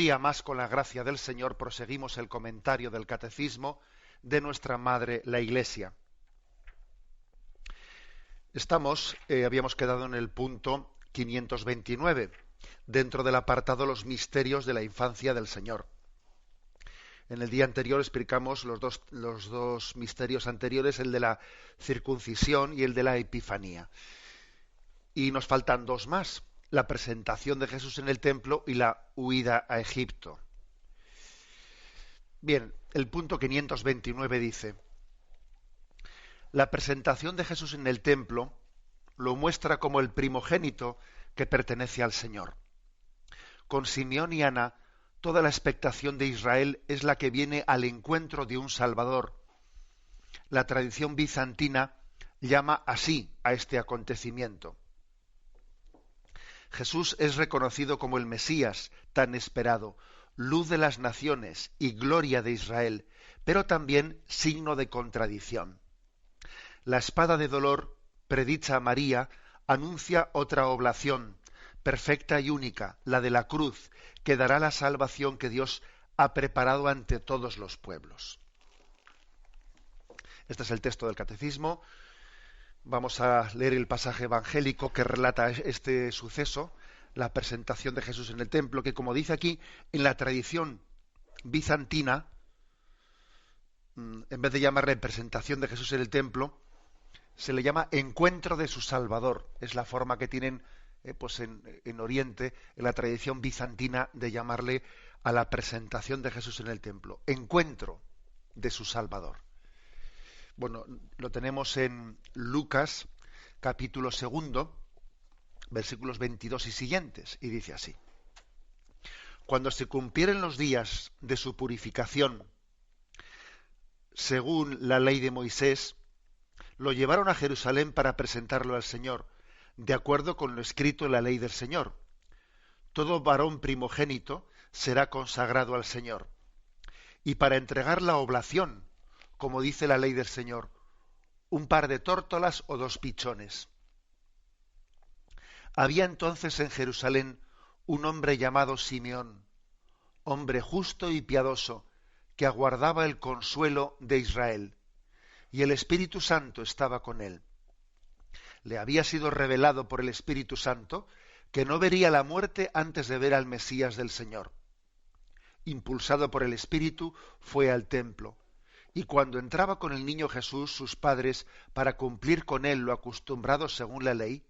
día más, con la gracia del Señor, proseguimos el comentario del Catecismo de nuestra Madre, la Iglesia. Habíamos quedado en el punto 529, dentro del apartado Los misterios de la infancia del Señor. En el día anterior explicamos los dos misterios anteriores, el de la circuncisión y el de la Epifanía. Y nos faltan dos más: la presentación de Jesús en el templo y la huida a Egipto. Bien, el punto 529 dice: la presentación de Jesús en el templo lo muestra como el primogénito que pertenece al Señor. Con Simeón y Ana, toda la expectación de Israel es la que viene al encuentro de un Salvador. La tradición bizantina llama así a este acontecimiento. Jesús es reconocido como el Mesías tan esperado, luz de las naciones y gloria de Israel, pero también signo de contradicción. La espada de dolor, predicha a María, anuncia otra oblación, perfecta y única, la de la cruz, que dará la salvación que Dios ha preparado ante todos los pueblos. Este es el texto del Catecismo. Vamos a leer el pasaje evangélico que relata este suceso, la presentación de Jesús en el templo, que, como dice aquí, en la tradición bizantina, en vez de llamarle presentación de Jesús en el templo, se le llama encuentro de su Salvador. Es la forma que tienen en Oriente, en la tradición bizantina, de llamarle a la presentación de Jesús en el templo. Encuentro de su Salvador. Bueno, lo tenemos en Lucas, capítulo 2, versículos 22 y siguientes, y dice así: cuando se cumplieren los días de su purificación, según la ley de Moisés, lo llevaron a Jerusalén para presentarlo al Señor, de acuerdo con lo escrito en la ley del Señor. Todo varón primogénito será consagrado al Señor. Y para entregar la oblación, como dice la ley del Señor, un par de tórtolas o 2 pichones. Había entonces en Jerusalén un hombre llamado Simeón, hombre justo y piadoso, que aguardaba el consuelo de Israel, y el Espíritu Santo estaba con él. Le había sido revelado por el Espíritu Santo que no vería la muerte antes de ver al Mesías del Señor. Impulsado por el Espíritu, fue al templo, y cuando entraba con el niño Jesús, sus padres, para cumplir con él lo acostumbrado según la ley,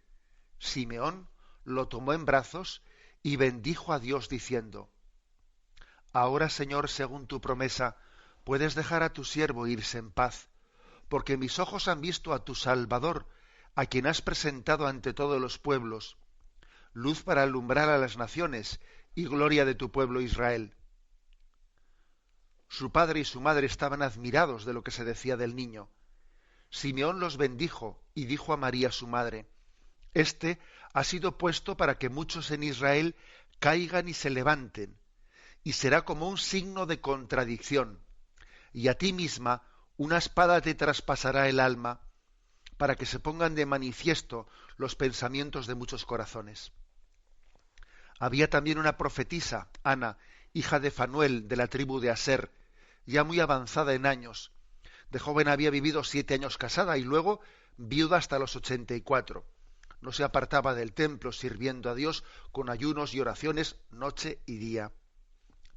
Simeón lo tomó en brazos y bendijo a Dios diciendo: Ahora, Señor, según tu promesa, puedes dejar a tu siervo irse en paz, porque mis ojos han visto a tu Salvador, a quien has presentado ante todos los pueblos, luz para alumbrar a las naciones y gloria de tu pueblo Israel. Su padre y su madre estaban admirados de lo que se decía del niño. Simeón los bendijo y dijo a María su madre: Este ha sido puesto para que muchos en Israel caigan y se levanten, y será como un signo de contradicción, y a ti misma una espada te traspasará el alma, para que se pongan de manifiesto los pensamientos de muchos corazones. Había también una profetisa, Ana, hija de Fanuel, de la tribu de Aser, ya muy avanzada en años. De joven había vivido 7 años casada y luego viuda hasta los 84. No se apartaba del templo, sirviendo a Dios con ayunos y oraciones noche y día.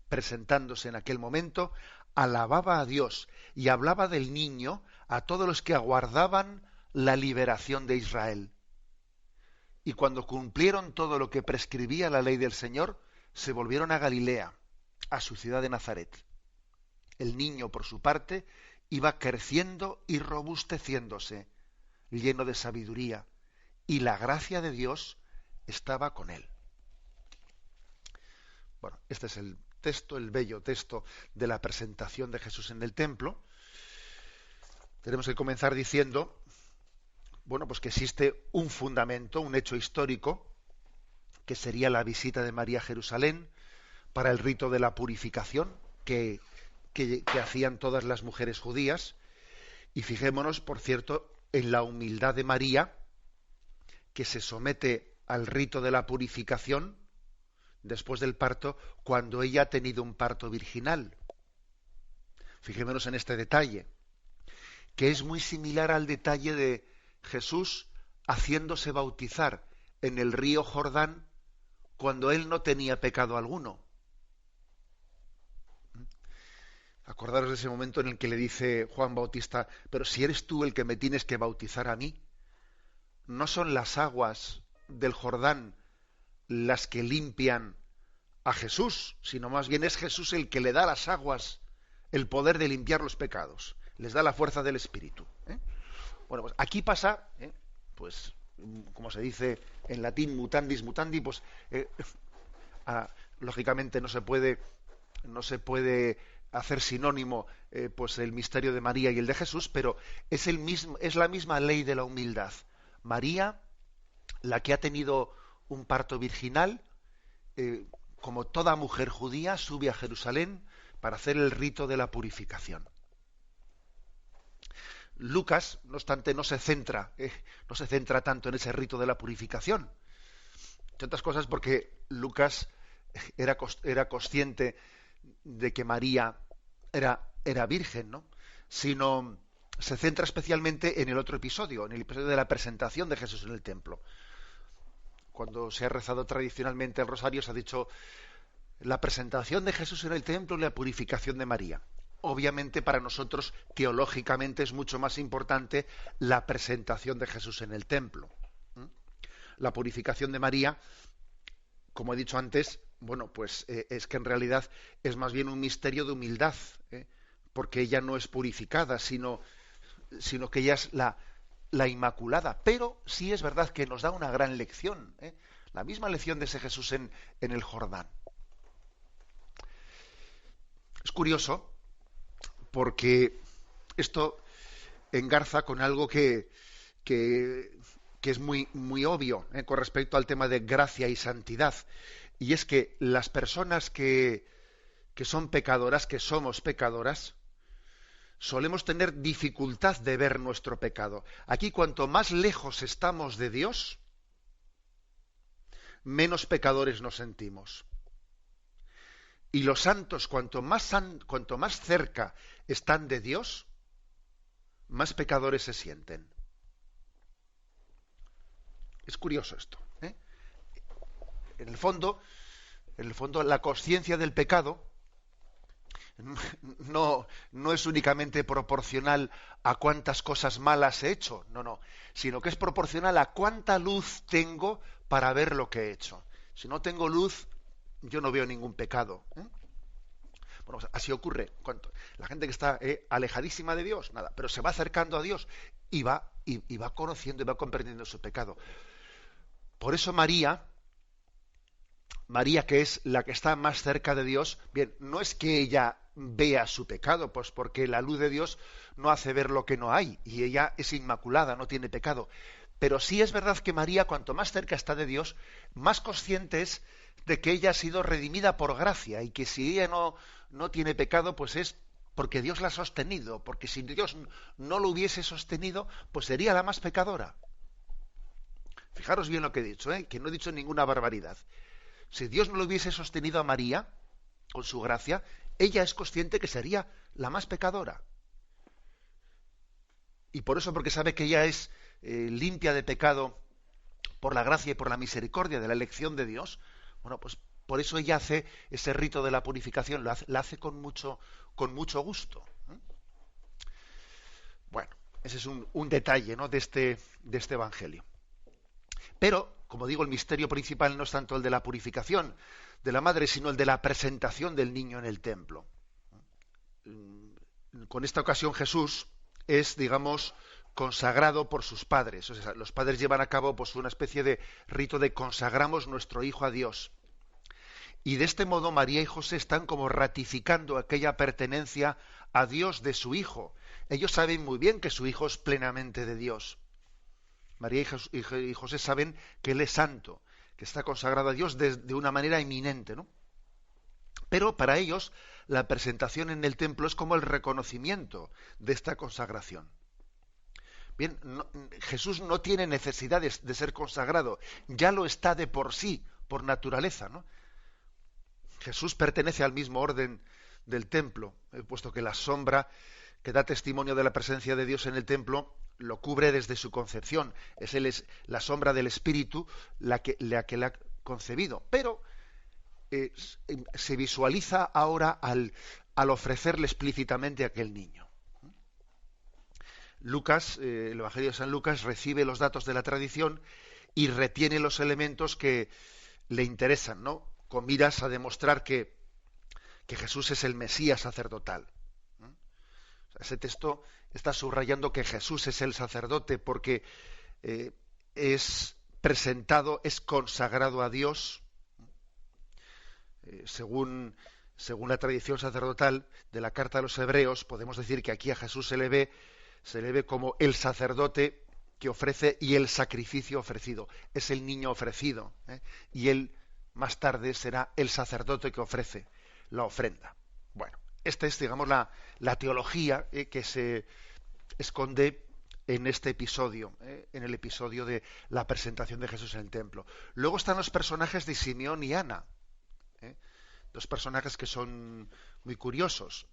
Presentándose en aquel momento, alababa a Dios y hablaba del niño a todos los que aguardaban la liberación de Israel. Y cuando cumplieron todo lo que prescribía la ley del Señor, se volvieron a Galilea, a su ciudad de Nazaret. El niño, por su parte, iba creciendo y robusteciéndose, lleno de sabiduría, y la gracia de Dios estaba con él. Bueno, este es el texto, el bello texto de la presentación de Jesús en el templo. Tenemos que comenzar diciendo, bueno, pues que existe un fundamento, un hecho histórico, que sería la visita de María a Jerusalén para el rito de la purificación que hacían todas las mujeres judías. Y fijémonos, por cierto, en la humildad de María, que se somete al rito de la purificación después del parto, cuando ella ha tenido un parto virginal. Fijémonos en este detalle, que es muy similar al detalle de Jesús haciéndose bautizar en el río Jordán cuando él no tenía pecado alguno. Acordaros de ese momento en el que le dice Juan Bautista, pero si eres tú el que me tienes que bautizar a mí, ¿no son las aguas del Jordán las que limpian a Jesús, sino más bien es Jesús el que le da a las aguas el poder de limpiar los pecados, les da la fuerza del Espíritu? Bueno, pues aquí pasa, pues como se dice en latín, mutandis mutandi, pues lógicamente no se puede hacer sinónimo pues el misterio de María y el de Jesús, pero es la misma ley de la humildad. María, la que ha tenido un parto virginal, como toda mujer judía, sube a Jerusalén para hacer el rito de la purificación. Lucas, no obstante, no se centra tanto en ese rito de la purificación. Entre otras cosas porque Lucas era consciente de que María era virgen, ¿no? Sino se centra especialmente en el otro episodio, en el episodio de la presentación de Jesús en el templo. Cuando se ha rezado tradicionalmente el rosario, se ha dicho la presentación de Jesús en el templo y la purificación de María. Obviamente para nosotros teológicamente es mucho más importante la presentación de Jesús en el templo. La purificación de María, como he dicho antes, bueno, pues es que en realidad es más bien un misterio de humildad, porque ella no es purificada, sino que ella es la Inmaculada. Pero sí es verdad que nos da una gran lección, la misma lección de ese Jesús en el Jordán. Es curioso, porque esto engarza con algo que es muy, muy obvio con respecto al tema de gracia y santidad. Y es que las personas que son pecadoras, que somos pecadoras, solemos tener dificultad de ver nuestro pecado. Aquí, cuanto más lejos estamos de Dios, menos pecadores nos sentimos. Y los santos, cuanto más cerca están de Dios, más pecadores se sienten. Es curioso esto, ¿eh? En el fondo, la consciencia del pecado no es únicamente proporcional a cuántas cosas malas he hecho, no, sino que es proporcional a cuánta luz tengo para ver lo que he hecho. Si no tengo luz, yo no veo ningún pecado. Bueno, pues así ocurre. La gente que está alejadísima de Dios, nada, pero se va acercando a Dios y va conociendo y va comprendiendo su pecado. Por eso María, que es la que está más cerca de Dios, bien, no es que ella vea su pecado, pues porque la luz de Dios no hace ver lo que no hay, y ella es inmaculada, no tiene pecado. Pero sí es verdad que María, cuanto más cerca está de Dios, más consciente es de que ella ha sido redimida por gracia, y que si ella no tiene pecado, pues es porque Dios la ha sostenido, porque si Dios no lo hubiese sostenido, pues sería la más pecadora. Fijaros bien lo que he dicho, que no he dicho ninguna barbaridad. Si Dios no lo hubiese sostenido a María, con su gracia, ella es consciente que sería la más pecadora. Y por eso, porque sabe que ella es limpia de pecado por la gracia y por la misericordia de la elección de Dios, bueno, pues por eso ella hace ese rito de la purificación, la hace con mucho gusto. Bueno, ese es un detalle, ¿no?, de este evangelio. Pero, como digo, el misterio principal no es tanto el de la purificación de la madre, sino el de la presentación del niño en el templo. Con esta ocasión Jesús es, digamos, consagrado por sus padres. O sea, los padres llevan a cabo pues una especie de rito de consagramos nuestro hijo a Dios. Y de este modo María y José están como ratificando aquella pertenencia a Dios de su hijo. Ellos saben muy bien que su hijo es plenamente de Dios. María y José saben que él es santo, que está consagrado a Dios de una manera eminente, ¿no? Pero para ellos la presentación en el templo es como el reconocimiento de esta consagración. Bien, Jesús no tiene necesidad de ser consagrado, ya lo está de por sí, por naturaleza, ¿no? Jesús pertenece al mismo orden del templo, puesto que la sombra que da testimonio de la presencia de Dios en el templo lo cubre desde su concepción. Es la sombra del Espíritu la que le ha concebido. Pero se visualiza ahora al ofrecerle explícitamente a aquel niño. Lucas, el Evangelio de San Lucas, recibe los datos de la tradición y retiene los elementos que le interesan, ¿no? Con miras a demostrar que Jesús es el Mesías sacerdotal. Ese texto está subrayando que Jesús es el sacerdote porque es presentado, es consagrado a Dios, según la tradición sacerdotal de la Carta de los Hebreos. Podemos decir que aquí a Jesús se le ve como el sacerdote que ofrece y el sacrificio ofrecido. Es el niño ofrecido, y él más tarde será el sacerdote que ofrece la ofrenda. Bueno, esta es, digamos, la teología que se esconde en este episodio, en el episodio de la presentación de Jesús en el templo. Luego están los personajes de Simeón y Ana, dos personajes que son muy curiosos.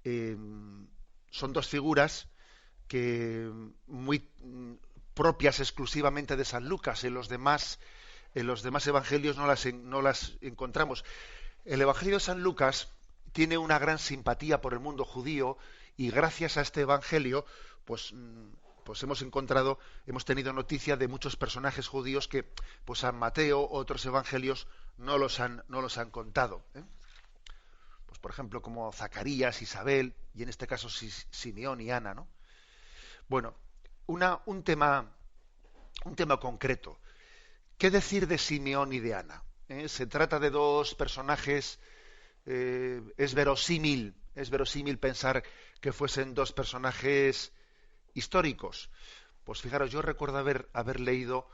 Son dos figuras que muy propias exclusivamente de San Lucas. En los demás evangelios no las encontramos. El Evangelio de San Lucas tiene una gran simpatía por el mundo judío, y gracias a este evangelio pues hemos tenido noticia de muchos personajes judíos que pues San Mateo, otros evangelios no los han contado, Pues por ejemplo como Zacarías, Isabel, y en este caso Simeón y Ana, ¿no? Bueno, un tema concreto. ¿Qué decir de Simeón y de Ana? Se trata de dos personajes. Es verosímil pensar que fuesen dos personajes históricos. Pues fijaros, yo recuerdo haber leído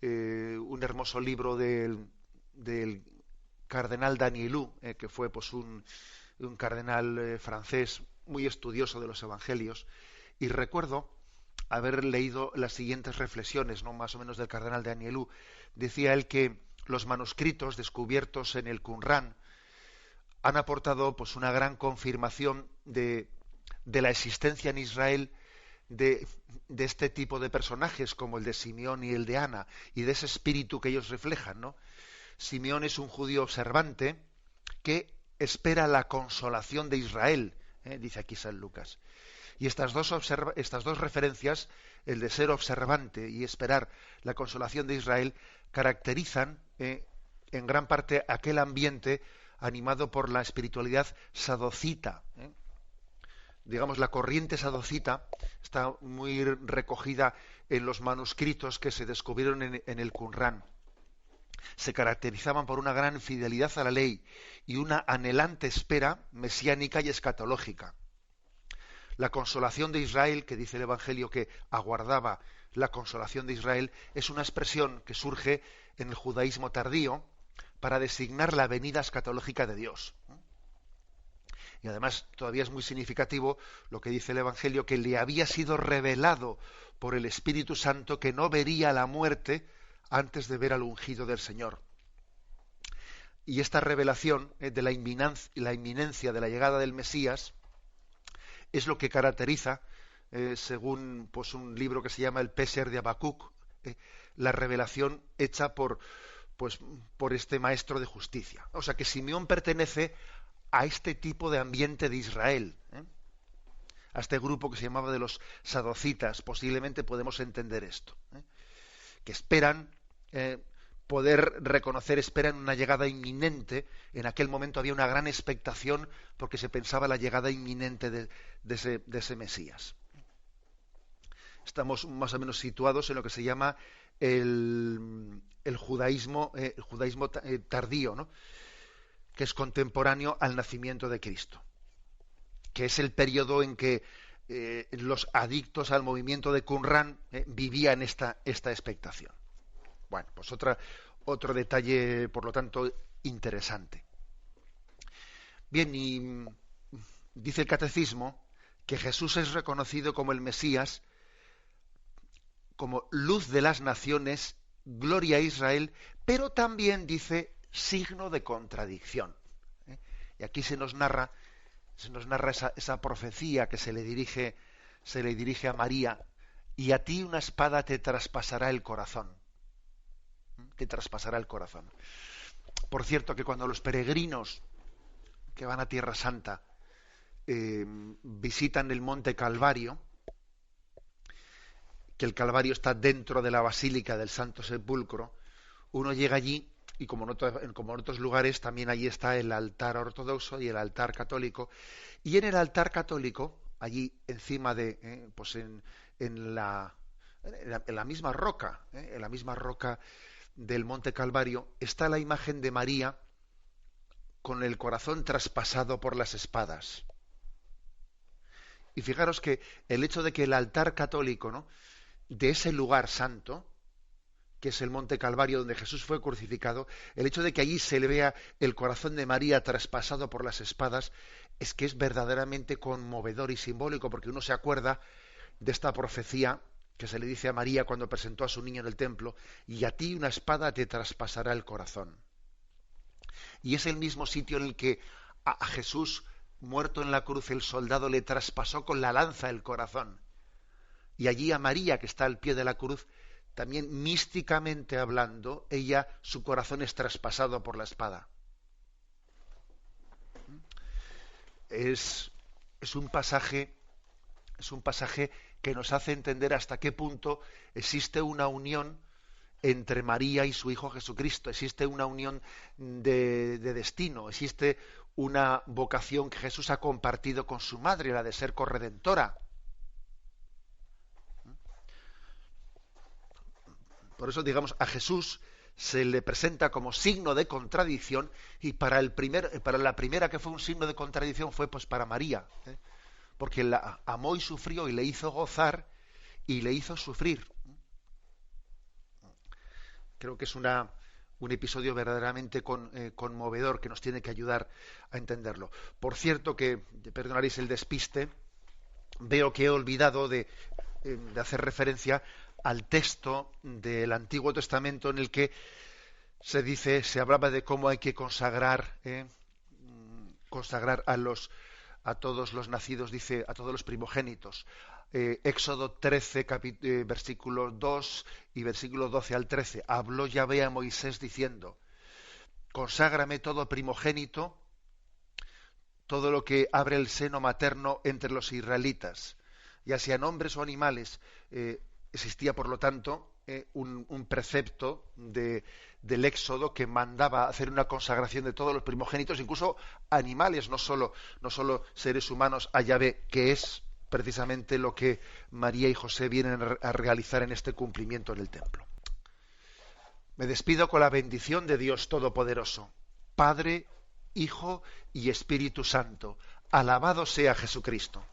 un hermoso libro del cardenal Danielou, que fue pues un cardenal francés muy estudioso de los evangelios, y recuerdo haber leído las siguientes reflexiones, ¿no?, más o menos del cardenal Danielou. Decía él que los manuscritos descubiertos en el Qumrán han aportado pues una gran confirmación de la existencia en Israel de este tipo de personajes como el de Simeón y el de Ana, y de ese espíritu que ellos reflejan, ¿no? Simeón es un judío observante que espera la consolación de Israel, dice aquí San Lucas. Y estas dos referencias, el de ser observante y esperar la consolación de Israel, caracterizan en gran parte aquel ambiente animado por la espiritualidad sadocita. Digamos, la corriente sadocita está muy recogida en los manuscritos que se descubrieron en el Qumrán. Se caracterizaban por una gran fidelidad a la ley y una anhelante espera mesiánica y escatológica. La consolación de Israel, que dice el Evangelio que aguardaba la consolación de Israel, es una expresión que surge en el judaísmo tardío para designar la venida escatológica de Dios. Y además todavía es muy significativo lo que dice el Evangelio, que le había sido revelado por el Espíritu Santo que no vería la muerte antes de ver al ungido del Señor. Y esta revelación de la inminencia de la llegada del Mesías es lo que caracteriza, según pues un libro que se llama el Peser de Habacuc, la revelación hecha por este maestro de justicia. O sea que Simeón pertenece a este tipo de ambiente de Israel, a este grupo que se llamaba de los sadocitas. Posiblemente podemos entender esto, que esperan poder reconocer, esperan una llegada inminente. En aquel momento había una gran expectación porque se pensaba la llegada inminente de ese Mesías. Estamos más o menos situados en lo que se llama el judaísmo tardío, ¿no?, que es contemporáneo al nacimiento de Cristo, que es el periodo en que los adictos al movimiento de Qumrán vivían esta expectación. Bueno, pues otro detalle, por lo tanto, interesante. Bien, y dice el Catecismo que Jesús es reconocido como el Mesías, como luz de las naciones, gloria a Israel, pero también dice signo de contradicción. ¿Eh? Y aquí se nos narra esa profecía que se le dirige a María, y a ti una espada te traspasará el corazón. Te traspasará el corazón. Por cierto, que cuando los peregrinos que van a Tierra Santa visitan el monte Calvario, que el Calvario está dentro de la Basílica del Santo Sepulcro, uno llega allí y como en otros lugares también allí está el altar ortodoxo y el altar católico, y en el altar católico, allí encima de, pues en la misma roca, en la misma roca del monte Calvario, está la imagen de María con el corazón traspasado por las espadas. Y fijaros que el hecho de que el altar católico, ¿no?, de ese lugar santo, que es el monte Calvario donde Jesús fue crucificado, el hecho de que allí se le vea el corazón de María traspasado por las espadas, es que es verdaderamente conmovedor y simbólico, porque uno se acuerda de esta profecía que se le dice a María cuando presentó a su niño en el templo: y a ti una espada te traspasará el corazón. Y es el mismo sitio en el que a Jesús, muerto en la cruz, el soldado le traspasó con la lanza el corazón. Y allí a María, que está al pie de la cruz, también místicamente hablando, su corazón es traspasado por la espada. Es un pasaje que nos hace entender hasta qué punto existe una unión entre María y su Hijo Jesucristo, existe una unión de destino, existe una vocación que Jesús ha compartido con su madre, la de ser corredentora. Por eso, digamos, a Jesús se le presenta como signo de contradicción, y para la primera que fue un signo de contradicción fue pues para María, porque la amó y sufrió, y le hizo gozar y le hizo sufrir. Creo que es un episodio verdaderamente conmovedor, que nos tiene que ayudar a entenderlo. Por cierto, que perdonaréis el despiste, veo que he olvidado de hacer referencia al texto del Antiguo Testamento en el que se hablaba de cómo hay que consagrar a todos los nacidos, dice, a todos los primogénitos. Éxodo 13, versículo 2 y versículo 12 al 13. Habló Yahvé a Moisés diciendo: conságrame todo primogénito, todo lo que abre el seno materno entre los israelitas, ya sean hombres o animales. Existía, por lo tanto, un precepto del Éxodo que mandaba hacer una consagración de todos los primogénitos, incluso animales, no solo seres humanos, a Yahvé, que es precisamente lo que María y José vienen a realizar en este cumplimiento en el templo. Me despido con la bendición de Dios Todopoderoso, Padre, Hijo y Espíritu Santo. Alabado sea Jesucristo.